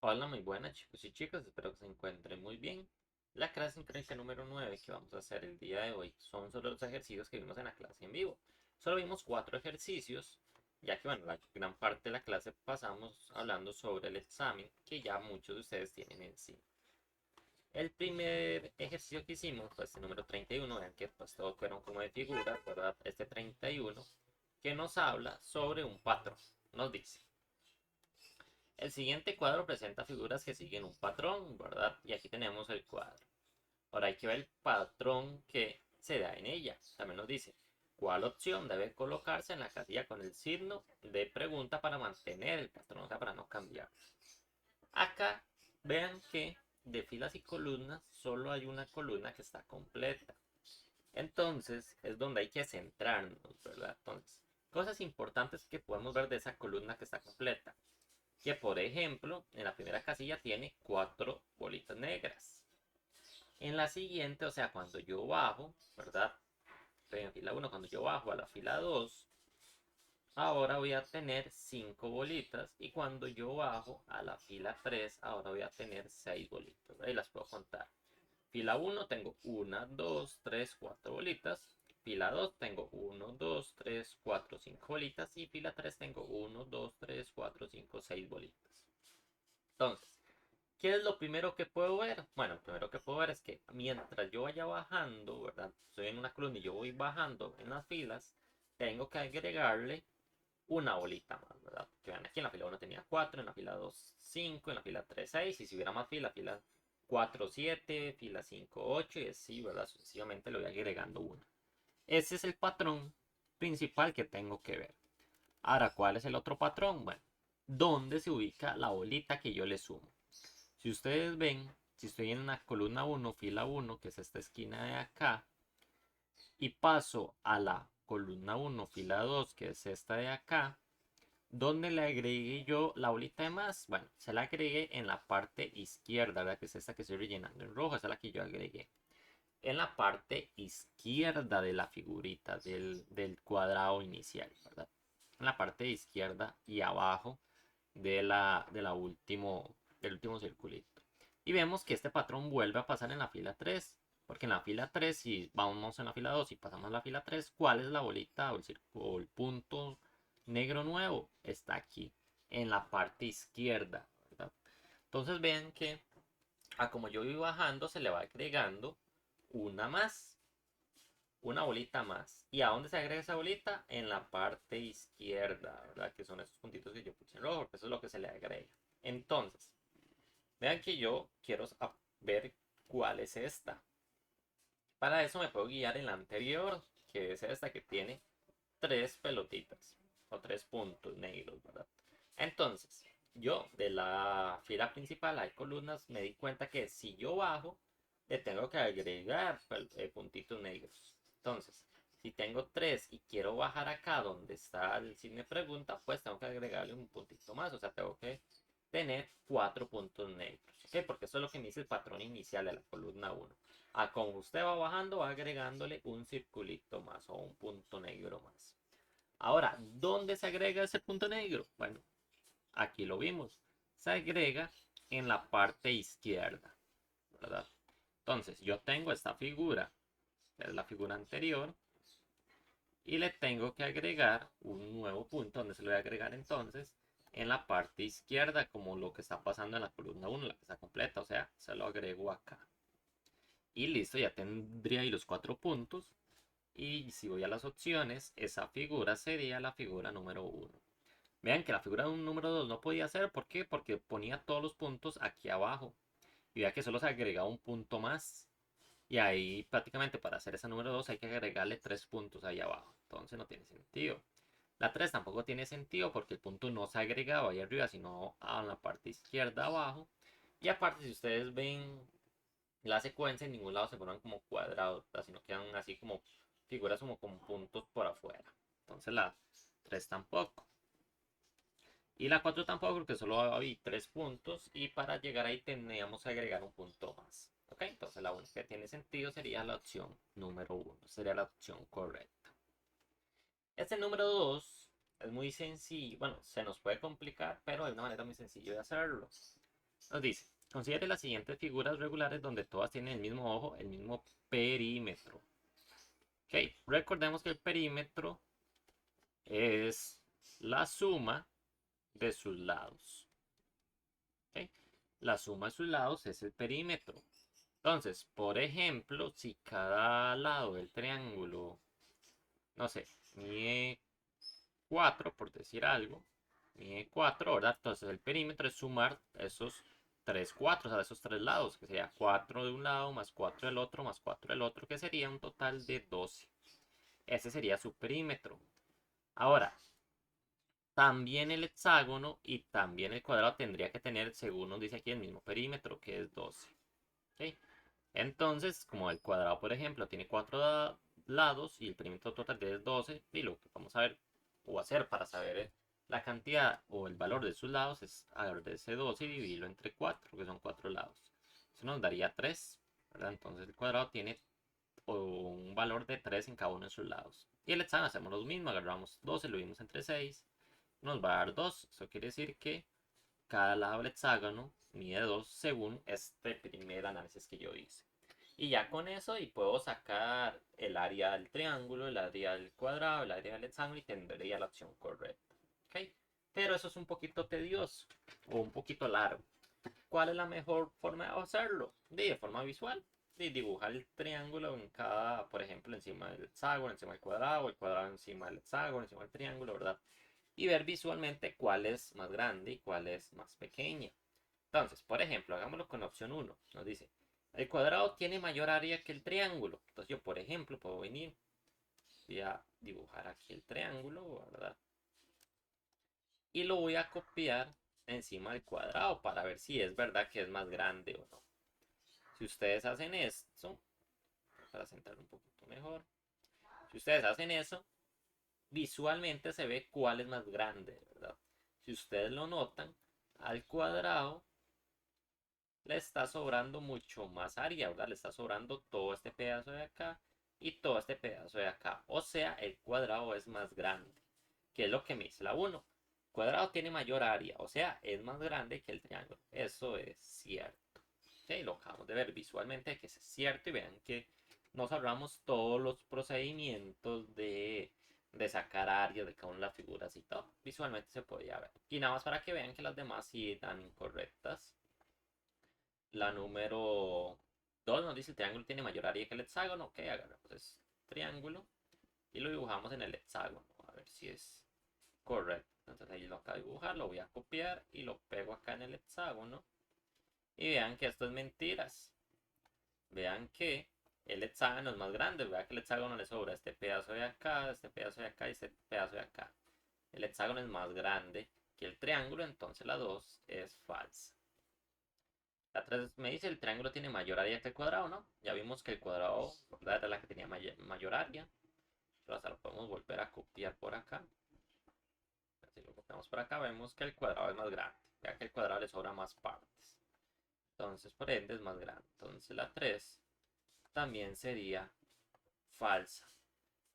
Hola, muy buenas chicos y chicas, espero que se encuentren muy bien. La clase increíble número 9 que vamos a hacer el día de hoy son sobre los ejercicios que vimos en la clase en vivo. Solo vimos 4 ejercicios, ya que bueno, la gran parte de la clase pasamos hablando sobre el examen que ya muchos de ustedes tienen encima. El primer ejercicio que hicimos fue este número 31, vean que pues todos fueron como de figuras, ¿verdad? Este 31 que nos habla sobre un patrón. Nos dice: el siguiente cuadro presenta figuras que siguen un patrón, ¿verdad? Y aquí tenemos el cuadro. Ahora hay que ver el patrón que se da en ella. También nos dice cuál opción debe colocarse en la casilla con el signo de pregunta para mantener el patrón, o sea, para no cambiar. Acá vean que de filas y columnas solo hay una columna que está completa. Entonces es donde hay que centrarnos, ¿verdad? Entonces, cosas importantes que podemos ver de esa columna que está completa, que por ejemplo en la primera casilla tiene 4 bolitas negras. En la siguiente, o sea, cuando yo bajo, ¿verdad? En fila 1, cuando yo bajo a la fila 2, ahora voy a tener 5 bolitas. Y cuando yo bajo a la fila 3, ahora voy a tener 6 bolitas. Ahí las puedo contar. Fila 1 tengo 1, 2, 3, 4 bolitas. Fila 2 tengo 1, 2, 3, 4, 5 bolitas. Y fila 3 tengo 1, 2, 3, 4, 5, 6 bolitas. Entonces, ¿qué es lo primero que puedo ver? Bueno, lo primero que puedo ver es que mientras yo vaya bajando, ¿verdad? Estoy en una columna y yo voy bajando en las filas, tengo que agregarle una bolita más, ¿verdad? Que vean, aquí en la fila 1 tenía 4, en la fila 2 5, en la fila 3 6, y si hubiera más fila 4 7, fila 5 8, y así, ¿verdad? Sucesivamente le voy agregando una. Ese es el patrón principal que tengo que ver. Ahora, ¿cuál es el otro patrón? Bueno, ¿dónde se ubica la bolita que yo le sumo? Si ustedes ven, si estoy en la columna 1, fila 1, que es esta esquina de acá, y paso a la columna 1, fila 2, que es esta de acá, ¿dónde le agregué yo la bolita de más? Bueno, se la agregué en la parte izquierda, ¿verdad? Que es esta que estoy rellenando en rojo, esa es la que yo agregué. En la parte izquierda de la figurita, del cuadrado inicial, ¿verdad? En la parte izquierda y abajo del último circulito. Y vemos que este patrón vuelve a pasar en la fila 3. Porque en la fila 3, si vamos en la fila 2 y pasamos a la fila 3, ¿cuál es la bolita o el punto negro nuevo? Está aquí, en la parte izquierda, ¿verdad? Entonces vean que a como yo voy bajando se le va agregando una más, una bolita más. ¿Y a dónde se agrega esa bolita? En la parte izquierda, ¿verdad? Que son esos puntitos que yo puse en rojo, porque eso es lo que se le agrega. Entonces, vean que yo quiero ver cuál es esta. Para eso me puedo guiar en la anterior, que es esta que tiene 3 pelotitas o 3 puntos negros, ¿verdad? Entonces, yo de la fila principal hay columnas, me di cuenta que si yo bajo, le tengo que agregar puntitos negros. Entonces, si tengo 3 y quiero bajar acá donde está el signo de pregunta, pues tengo que agregarle un puntito más, o sea, tengo que tener 4 puntos negros, ¿ok? Porque eso es lo que me dice el patrón inicial de la columna 1. A como usted va bajando, va agregándole un circulito más o un punto negro más. Ahora, ¿dónde se agrega ese punto negro? Bueno, aquí lo vimos. Se agrega en la parte izquierda, ¿verdad? Entonces, yo tengo esta figura, que es la figura anterior, y le tengo que agregar un nuevo punto, donde se le voy a agregar entonces en la parte izquierda, como lo que está pasando en la columna 1, la que está completa, o sea, se lo agrego acá. Y listo, ya tendría ahí los 4 puntos. Y si voy a las opciones, esa figura sería la figura número 1. Vean que la figura número 2 no podía ser, ¿por qué? Porque ponía todos los puntos aquí abajo. Y vea que solo se agregaba un punto más. Y ahí prácticamente para hacer esa número 2 hay que agregarle 3 puntos ahí abajo. Entonces no tiene sentido. La 3 tampoco tiene sentido porque el punto no se ha agregado ahí arriba, sino en la parte izquierda abajo. Y aparte, si ustedes ven la secuencia, en ningún lado se forman como cuadrados, sino quedan así como figuras como con puntos por afuera. Entonces la 3 tampoco. Y la 4 tampoco, porque solo hay 3 puntos. Y para llegar ahí teníamos que agregar un punto más. ¿Ok? Entonces la única que tiene sentido sería la opción número 1. Sería la opción correcta. Este número 2 es muy sencillo. Bueno, se nos puede complicar, pero hay una manera muy sencilla de hacerlo. Nos dice, considere las siguientes figuras regulares donde todas tienen el mismo ojo, el mismo perímetro. Ok, recordemos que el perímetro es la suma de sus lados. ¿Ok? La suma de sus lados es el perímetro. Entonces, por ejemplo, si cada lado del triángulo, no sé, mide 4, por decir algo, mide 4, ¿verdad? Entonces el perímetro es sumar esos 3 4, o sea, esos tres lados, que sería 4 de un lado, más 4 del otro, más 4 del otro, que sería un total de 12. Ese sería su perímetro. Ahora, también el hexágono y también el cuadrado tendría que tener, según nos dice aquí, el mismo perímetro, que es 12. ¿Ok? Entonces, como el cuadrado, por ejemplo, tiene 4 lados y el perímetro total es 12, y lo que vamos a ver o hacer para saber la cantidad o el valor de sus lados es agarrar ese 12 y dividirlo entre 4, que son 4 lados. Eso nos daría 3, ¿verdad? Entonces el cuadrado tiene un valor de 3 en cada uno de sus lados. Y el hexágono hacemos lo mismo, agarramos 12, lo dividimos entre 6, nos va a dar 2. Eso quiere decir que cada lado del hexágono mide 2 según este primer análisis que yo hice. Y ya con eso y puedo sacar el área del triángulo, el área del cuadrado, el área del hexágono y tendría la opción correcta. ¿Ok? Pero eso es un poquito tedioso o un poquito largo. ¿Cuál es la mejor forma de hacerlo? De forma visual. De dibujar el triángulo en cada, por ejemplo, encima del hexágono, encima del cuadrado, el cuadrado encima del hexágono, encima del triángulo, ¿verdad? Y ver visualmente cuál es más grande y cuál es más pequeña. Entonces, por ejemplo, hagámoslo con opción 1. Nos dice, el cuadrado tiene mayor área que el triángulo. Entonces yo, por ejemplo, puedo venir y a dibujar aquí el triángulo, ¿verdad? Y lo voy a copiar encima del cuadrado para ver si es verdad que es más grande o no. Si ustedes hacen esto, para centrar un poquito mejor, si ustedes hacen eso, visualmente se ve cuál es más grande, ¿verdad? Si ustedes lo notan, al cuadrado le está sobrando mucho más área, ¿verdad? Le está sobrando todo este pedazo de acá y todo este pedazo de acá. O sea, el cuadrado es más grande, que es lo que me dice la 1. El cuadrado tiene mayor área, o sea, es más grande que el triángulo. Eso es cierto. ¿Okay? Lo acabamos de ver visualmente que es cierto y vean que nos ahorramos todos los procedimientos de sacar áreas de cada una de las figuras y todo. Visualmente se podía ver. Y nada más para que vean que las demás sí están incorrectas. La número 2 nos dice el triángulo tiene mayor área que el hexágono. Ok, agarramos ese triángulo y lo dibujamos en el hexágono. A ver si es correcto. Entonces ahí lo acabo de dibujar, lo voy a copiar y lo pego acá en el hexágono. Y vean que esto es mentiras. Vean que el hexágono es más grande. Vean que el hexágono le sobra este pedazo de acá, este pedazo de acá y este pedazo de acá. El hexágono es más grande que el triángulo, entonces la 2 es falsa. La 3 me dice el triángulo tiene mayor área que el cuadrado, ¿no? Ya vimos que el cuadrado, ¿verdad? Era la que tenía mayor área. Pero hasta lo podemos volver a copiar por acá. Si lo copiamos por acá, vemos que el cuadrado es más grande. Ya que el cuadrado le sobra más partes. Entonces, por ende, es más grande. Entonces, la 3 también sería falsa.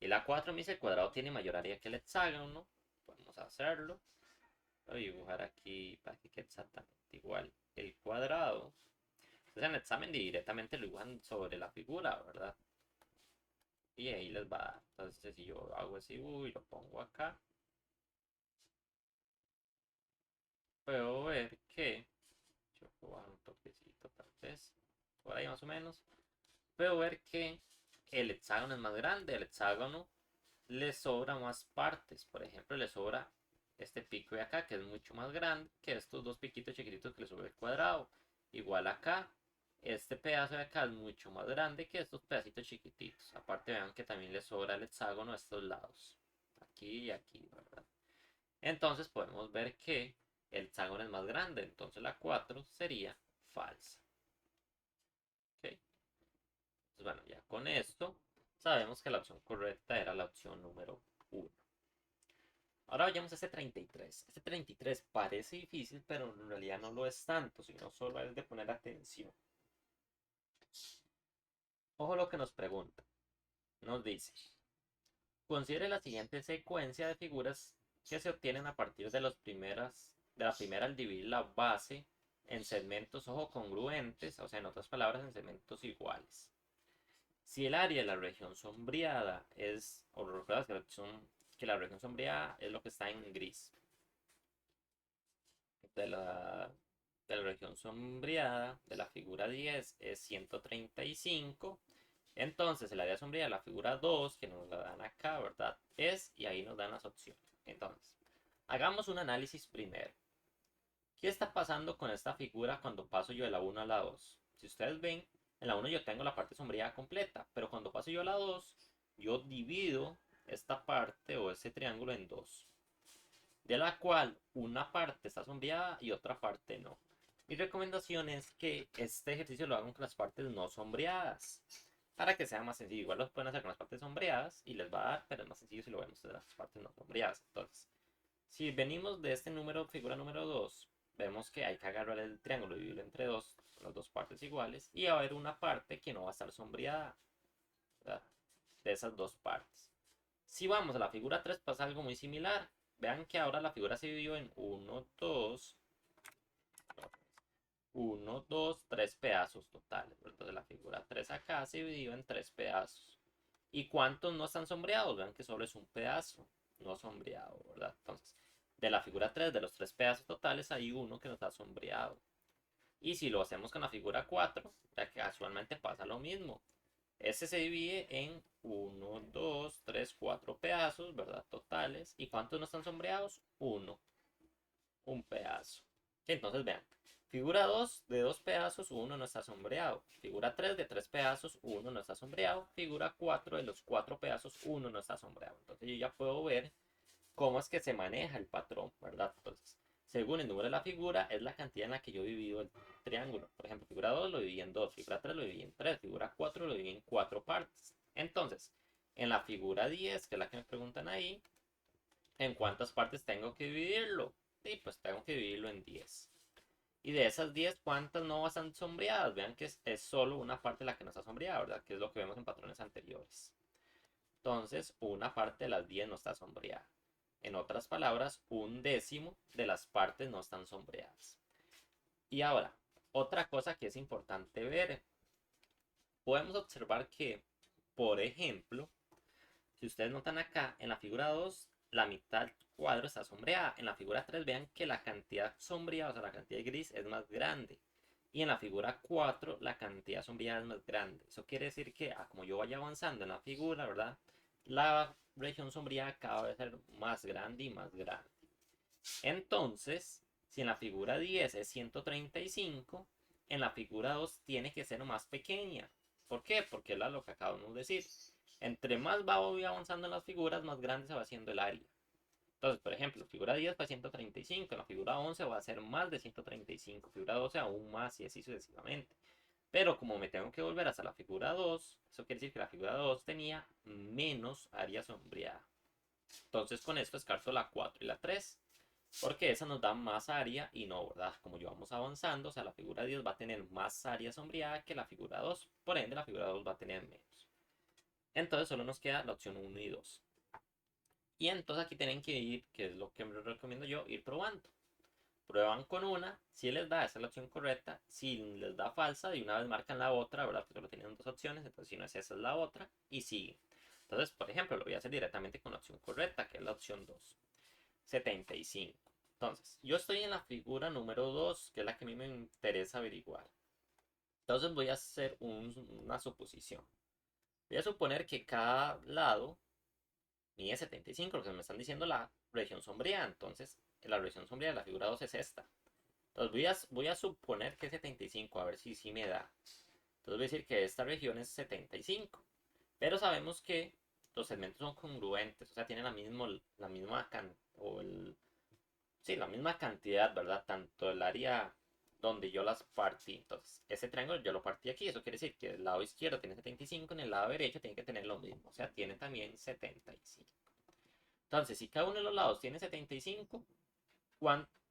Y la 4 me dice el cuadrado tiene mayor área que el hexágono. Podemos hacerlo. Voy a dibujar aquí para que quede exactamente igual el cuadrado. Entonces en el examen directamente lo dibujan sobre la figura, ¿verdad? Y ahí les va a dar. Entonces si yo hago ese dibujo y lo pongo acá, puedo ver que, yo puedo bajar un toquecito tal vez, por ahí más o menos, puedo ver que el hexágono es más grande, el hexágono le sobra más partes, por ejemplo le sobra este pico de acá que es mucho más grande que estos dos piquitos chiquititos que le sobra el cuadrado. Igual acá, este pedazo de acá es mucho más grande que estos pedacitos chiquititos. Aparte vean que también le sobra el hexágono a estos lados. Aquí y aquí, ¿verdad? Entonces podemos ver que el hexágono es más grande. Entonces la 4 sería falsa. ¿Ok? Pues bueno, ya con esto sabemos que la opción correcta era la opción número 1. Ahora vayamos a este 33. Este 33 parece difícil, pero en realidad no lo es tanto, sino solo es de poner atención. Ojo lo que nos pregunta. Nos dice, considere la siguiente secuencia de figuras que se obtienen a partir de la primera al dividir la base en segmentos, ojo, congruentes, o sea, en otras palabras, en segmentos iguales. Si el área de la región sombreada es, o recuerdas que la región sombreada es lo que está en gris, de la, de la región sombreada de la figura 10 es 135. Entonces el área sombreada de la figura 2, que nos la dan acá, ¿verdad? Y ahí nos dan las opciones. Entonces, hagamos un análisis primero. ¿Qué está pasando con esta figura cuando paso yo de la 1 a la 2? Si ustedes ven, en la 1 yo tengo la parte sombreada completa, pero cuando paso yo a la 2, yo divido esta parte o ese triángulo en dos, de la cual una parte está sombreada y otra parte no. Mi recomendación es que este ejercicio lo hagan con las partes no sombreadas, para que sea más sencillo. Igual lo pueden hacer con las partes sombreadas y les va a dar, pero es más sencillo si lo vemos de las partes no sombreadas. Entonces, si venimos de este número, figura número 2, vemos que hay que agarrar el triángulo y dividirlo entre dos, las dos partes iguales, y va a haber una parte que no va a estar sombreada, ¿verdad? De esas dos partes. Si vamos a la figura 3 pasa algo muy similar. Vean que ahora la figura se dividió en 1, 2, 3 pedazos totales. Entonces la figura 3 acá se dividió en 3 pedazos. ¿Y cuántos no están sombreados? Vean que solo es un pedazo no sombreado, ¿verdad? Entonces, de la figura 3, de los 3 pedazos totales, hay uno que no está sombreado. Y si lo hacemos con la figura 4, ya que casualmente pasa lo mismo. Este se divide en 1, 2, 3, 4 pedazos, ¿verdad? Totales. ¿Y cuántos no están sombreados? Uno. Un pedazo. Entonces vean. Figura 2 de 2 pedazos, uno no está sombreado. Figura 3 de 3 pedazos, uno no está sombreado. Figura 4 de los 4 pedazos, uno no está sombreado. Entonces yo ya puedo ver cómo es que se maneja el patrón, ¿verdad? Entonces, según el número de la figura, es la cantidad en la que yo he dividido el triángulo. Por ejemplo, figura 2 lo dividí en 2, figura 3 lo dividí en 3, figura 4 lo dividí en 4 partes. Entonces, en la figura 10, que es la que me preguntan ahí, ¿en cuántas partes tengo que dividirlo? Y pues tengo que dividirlo en 10. Y de esas 10, ¿cuántas no están sombreadas? Vean que es solo una parte la que no está sombreada, ¿verdad? Que es lo que vemos en patrones anteriores. Entonces, una parte de las 10 no está sombreada. En otras palabras, un décimo de las partes no están sombreadas. Y ahora, otra cosa que es importante ver. Podemos observar que, por ejemplo, si ustedes notan acá, en la figura 2, la mitad del cuadro está sombreada. En la figura 3, vean que la cantidad sombreada, o sea, la cantidad de gris es más grande. Y en la figura 4, la cantidad sombreada es más grande. Eso quiere decir que, como yo vaya avanzando en la figura, ¿verdad? La región sombreada cada vez ser más grande y más grande. Entonces, si en la figura 10 es 135, en la figura 2 tiene que ser más pequeña. ¿Por qué? Porque es lo que acabamos de decir. Entre más voy avanzando en las figuras, más grande se va haciendo el área. Entonces, por ejemplo, figura 10 fue 135, en la figura 11 va a ser más de 135, figura 12 aún más y así sucesivamente. Pero como me tengo que volver hasta la figura 2, eso quiere decir que la figura 2 tenía menos área sombreada. Entonces con esto descarto la 4 y la 3, porque esa nos da más área y no, ¿verdad? Como yo vamos avanzando, o sea, la figura 10 va a tener más área sombreada que la figura 2, por ende la figura 2 va a tener menos. Entonces solo nos queda la opción 1 y 2. Y entonces aquí tienen que ir, que es lo que me recomiendo yo, ir probando. Prueban con una, si les da, esa es la opción correcta. Si les da falsa, de una vez marcan la otra, ¿verdad? Porque solo tienen dos opciones, entonces si no es esa, es la otra, y siguen. Entonces, por ejemplo, lo voy a hacer directamente con la opción correcta, que es la opción 2. 75. Entonces, yo estoy en la figura número 2, que es la que a mí me interesa averiguar. Entonces voy a hacer una suposición. Voy a suponer que cada lado mide 75, lo que me están diciendo la región sombría. Entonces, la región sombría de la figura 2 es esta. Entonces voy a suponer que es 75, a ver si me da. Entonces voy a decir que esta región es 75. Pero sabemos que los segmentos son congruentes, o sea, tienen la misma sí, la misma cantidad, ¿verdad? Tanto el área donde yo las partí. Entonces, ese triángulo yo lo partí aquí. Eso quiere decir que el lado izquierdo tiene 75, en el lado derecho tiene que tener lo mismo. O sea, tiene también 75. Entonces, si cada uno de los lados tiene 75,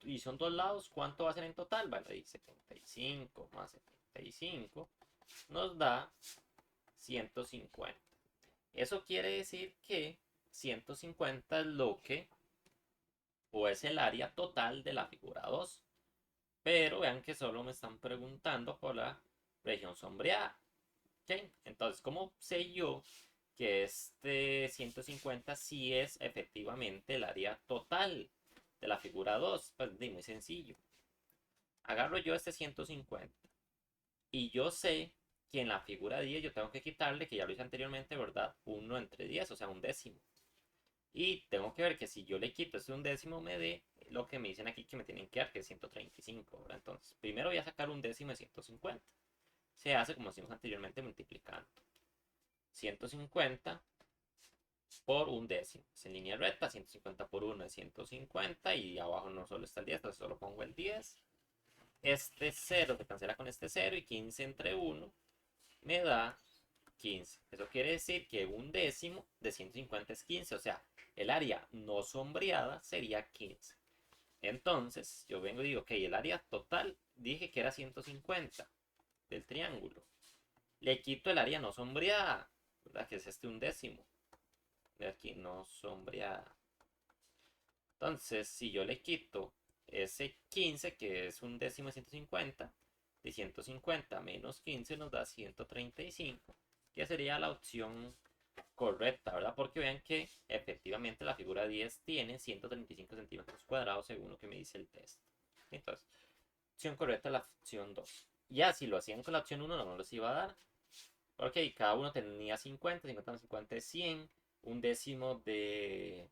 y son dos lados, ¿cuánto va a ser en total? Bueno, ahí 75 más 75 nos da 150. Eso quiere decir que 150 es lo que, o es el área total de la figura 2. Pero vean que solo me están preguntando por la región sombreada. ¿Ok? Entonces, ¿cómo sé yo que este 150 sí es efectivamente el área total de la figura 2? Pues muy sencillo. Agarro yo este 150 y yo sé que en la figura 10 yo tengo que quitarle, que ya lo hice anteriormente, ¿verdad? 1 entre 10, o sea, un décimo. Y tengo que ver que si yo le quito este un décimo me dé lo que me dicen aquí que me tienen que dar, que es 135, ¿verdad? Entonces, primero voy a sacar un décimo de 150. Se hace como hicimos anteriormente multiplicando. 150 por un décimo. Es en línea recta, 150 por 1 es 150 y abajo no solo está el 10, entonces solo pongo el 10. Este 0 se cancela con este 0 y 15 entre 1 me da 15. Eso quiere decir que un décimo de 150 es 15, o sea, el área no sombreada sería 15. Entonces, yo vengo y digo, ok, el área total dije que era 150 del triángulo. Le quito el área no sombreada, ¿verdad? Que es este un décimo. De aquí no sombreada. Entonces, si yo le quito ese 15, que es un décimo de 150, de 150 menos 15 nos da 135, que sería la opción correcta, ¿verdad? Porque vean que efectivamente la figura 10 tiene 135 centímetros cuadrados según lo que me dice el test. Entonces, opción correcta es la opción 2. Ya si lo hacían con la opción 1 no les iba a dar. Porque cada uno tenía 50, 50 más 50 es 100. Un décimo de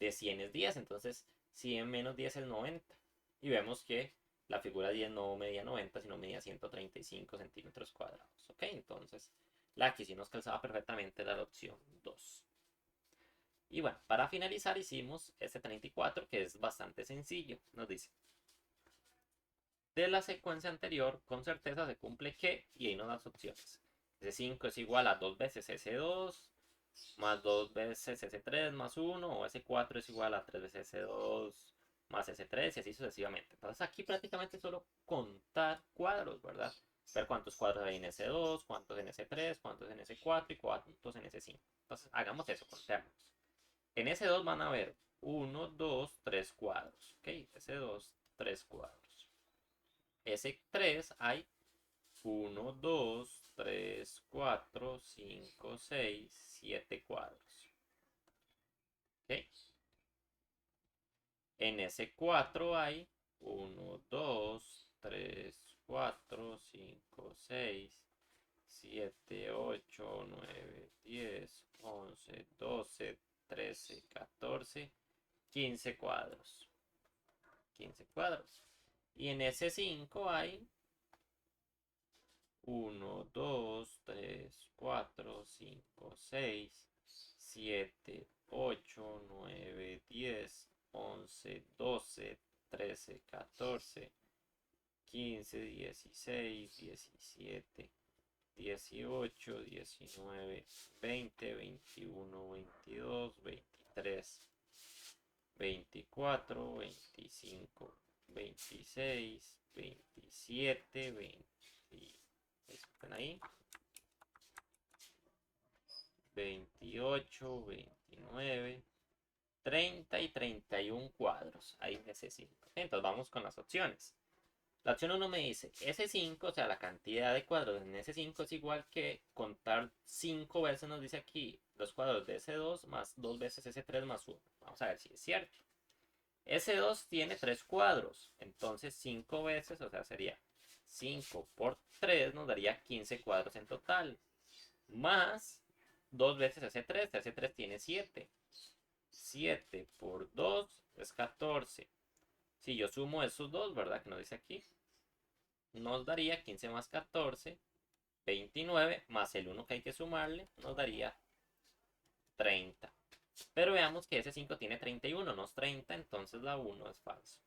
100 es 10, entonces 100 menos 10 es 90. Y vemos que la figura 10 no medía 90, sino medía 135 centímetros cuadrados. ¿Ok? Entonces, la que sí nos calzaba perfectamente era la opción 2. Y bueno, para finalizar hicimos este 34, que es bastante sencillo. Nos dice, de la secuencia anterior, con certeza se cumple que, y ahí nos da las opciones. S5 es igual a 2 veces S2, más 2 veces S3 más 1, o S4 es igual a 3 veces S2 más S3, y así sucesivamente. Entonces aquí prácticamente solo contar cuadros, ¿verdad? Ver cuántos cuadros hay en S2, cuántos en S3, cuántos en S4 y cuántos en S5. Entonces hagamos eso, contemos. En S2 van a haber 1, 2, 3 cuadros. ¿Ok? S2, 3 cuadros. S3 hay 1, 2, 3, 4, 5, 6, 7 cuadros. ¿Ok? En S4 hay 1, 2, 3, 4, 5, 6, 7, 8, 9, 10, 11, 12, 13, 14, 15 cuadros. 15 cuadros. Y en S5 hay 1, 2, 3, 4, 5, 6, 7, 8, 9, 10, 11, 12, 13, 14, 15, 16, 17, 18, 19, 20, 21, 22, 23, 24, 25, 26, 27, 20. Disculpen ahí. 28, 29, 30 y 31 cuadros. Ahí en S5. Entonces vamos con las opciones. La opción 1 me dice S5, o sea, la cantidad de cuadros en S5 es igual que contar 5 veces, nos dice aquí, los cuadros de S2 más 2 veces S3 más 1. Vamos a ver si es cierto. S2 tiene 3 cuadros, entonces 5 veces, o sea, sería 5 por 3 nos daría 15 cuadros en total. Más 2 veces S3, S3 tiene 7. 7 por 2 es 14. Si yo sumo esos dos, ¿verdad? Que nos dice aquí, nos daría 15 más 14, 29, más el 1 que hay que sumarle, nos daría 30. Pero veamos que S5 tiene 31, no es 30, entonces la 1 es falso.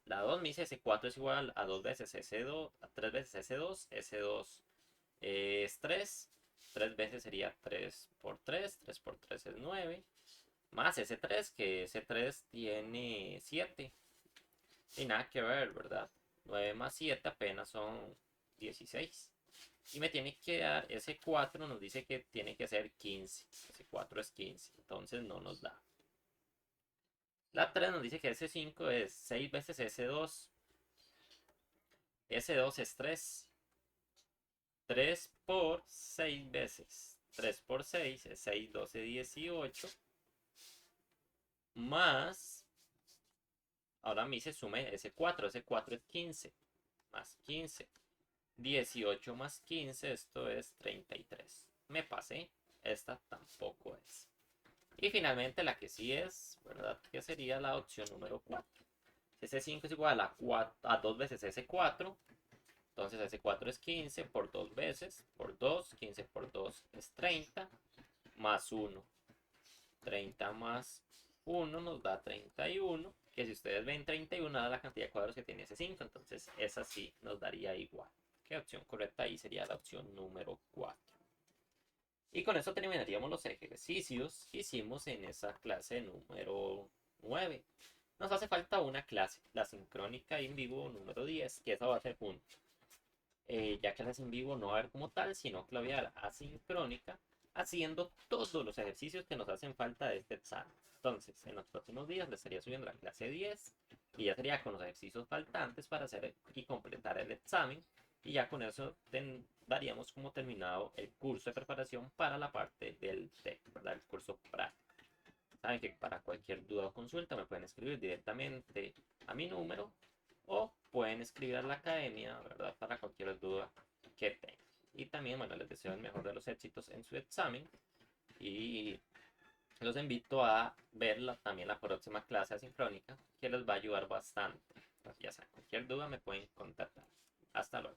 La 2 me dice S4 es igual a 2 veces S2, a 3 veces S2, S2 es 3, 3 veces sería 3 por 3, 3 por 3 es 9, más S3, que S3 tiene 7. Y nada que ver, ¿verdad? 9 más 7 apenas son 16. Y me tiene que dar, S4 nos dice que tiene que ser 15. S4 es 15, entonces no nos da. La 3 nos dice que S5 es 6 veces S2. S2 es 3. 3 por 6 veces. 3 por 6 es 6, 12, 18. Más, ahora a mí se sume S4. S4 es 15. Más 15. 18 más 15, esto es 33. Me pasé. Esta tampoco es. Y finalmente la que sí es, ¿verdad? Que sería la opción número 4. S5 es igual a 2 veces S4. Entonces S4 es 15 por 2 veces, por 2, 15 por 2 es 30, más 1. 30 más 1 nos da 31, que si ustedes ven 31 da la cantidad de cuadros que tiene S5, entonces esa sí nos daría igual. ¿Qué opción correcta ahí sería la opción número 4? Y con eso terminaríamos los ejercicios que hicimos en esa clase número 9. Nos hace falta una clase, la sincrónica en vivo número 10, que esa va a ser junto. Ya que la en vivo no va a haber como tal, sino que la voy a dar asincrónica, haciendo todos los ejercicios que nos hacen falta de este examen. Entonces, en los próximos días les estaría subiendo la clase 10 y ya sería con los ejercicios faltantes para hacer y completar el examen. Y ya con eso daríamos como terminado el curso de preparación para la parte del TEC, ¿verdad? El curso práctico. Saben que para cualquier duda o consulta me pueden escribir directamente a mi número o pueden escribir a la academia, ¿verdad? Para cualquier duda que tengan. Y también, bueno, les deseo el mejor de los éxitos en su examen y los invito a ver también la próxima clase asincrónica que les va a ayudar bastante. Entonces, ya saben, cualquier duda me pueden contactar. Hasta luego.